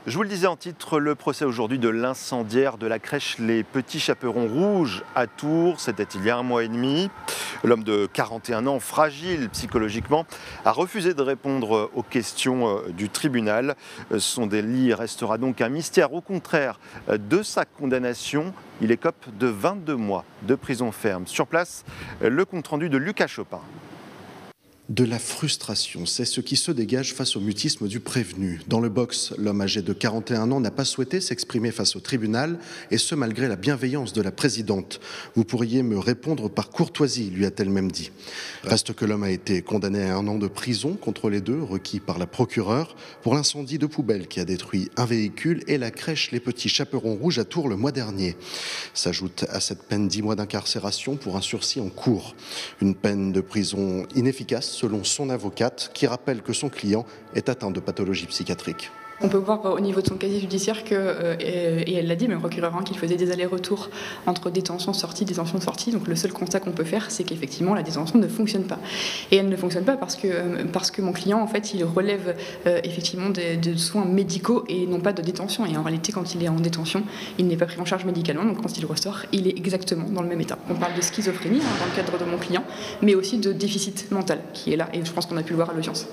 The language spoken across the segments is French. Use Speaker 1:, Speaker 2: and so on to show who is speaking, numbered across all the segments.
Speaker 1: Je vous le disais en titre, le procès aujourd'hui de l'incendiaire de la crèche Les Petits Chaperons Rouges à Tours, c'était il y a 1 mois et demi. L'homme de 41 ans, fragile psychologiquement, a refusé de répondre aux questions du tribunal. Son délit restera donc un mystère. Au contraire de sa condamnation, il écope de 22 mois de prison ferme. Sur place, le compte-rendu de Lucas Chopin.
Speaker 2: De la frustration, c'est ce qui se dégage face au mutisme du prévenu. Dans le box, l'homme âgé de 41 ans n'a pas souhaité s'exprimer face au tribunal, et ce malgré la bienveillance de la présidente. « Vous pourriez me répondre par courtoisie », lui a-t-elle même dit. Reste que l'homme a été condamné à 1 an de prison contre les deux, requis par la procureure, pour l'incendie de poubelle qui a détruit un véhicule et la crèche Les Petits Chaperons Rouges à Tours le mois dernier. S'ajoute à cette peine 10 mois d'incarcération pour un sursis en cours. Une peine de prison inefficace, selon son avocate, qui rappelle que son client est atteint de pathologie psychiatrique.
Speaker 3: On peut voir au niveau de son casier judiciaire que, et elle l'a dit, même procureur, qu'il faisait des allers-retours entre détention-sortie, détention-sortie. Donc le seul constat qu'on peut faire, c'est qu'effectivement la détention ne fonctionne pas. Et elle ne fonctionne pas parce que mon client, en fait, il relève effectivement de soins médicaux et non pas de détention. Et en réalité, quand il est en détention, il n'est pas pris en charge médicalement. Donc quand il ressort, il est exactement dans le même état. On parle de schizophrénie dans le cadre de mon client, mais aussi de déficit mental qui est là. Et je pense qu'on a pu le voir à l'audience.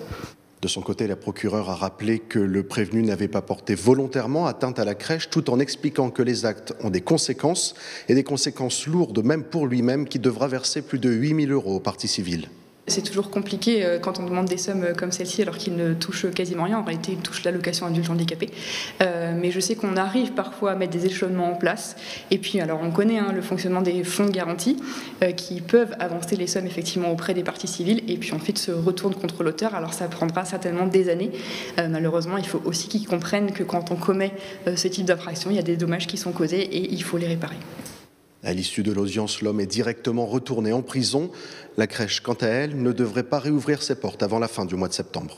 Speaker 2: De son côté, la procureure a rappelé que le prévenu n'avait pas porté volontairement atteinte à la crèche, tout en expliquant que les actes ont des conséquences, et des conséquences lourdes même pour lui-même, qui devra verser plus de 8 000 € aux parties civiles.
Speaker 3: C'est toujours compliqué quand on demande des sommes comme celle-ci alors qu'il ne touche quasiment rien. En réalité, il touche l'allocation adulte handicapé. Mais je sais qu'on arrive parfois à mettre des échelonnements en place. Et puis, alors, on connaît le fonctionnement des fonds de garantie qui peuvent avancer les sommes effectivement auprès des parties civiles et puis ensuite se retournent contre l'auteur. Alors, ça prendra certainement des années. Malheureusement, il faut aussi qu'ils comprennent que quand on commet ce type d'infraction, il y a des dommages qui sont causés et il faut les réparer.
Speaker 2: À l'issue de l'audience, l'homme est directement retourné en prison. La crèche, quant à elle, ne devrait pas réouvrir ses portes avant la fin du mois de septembre.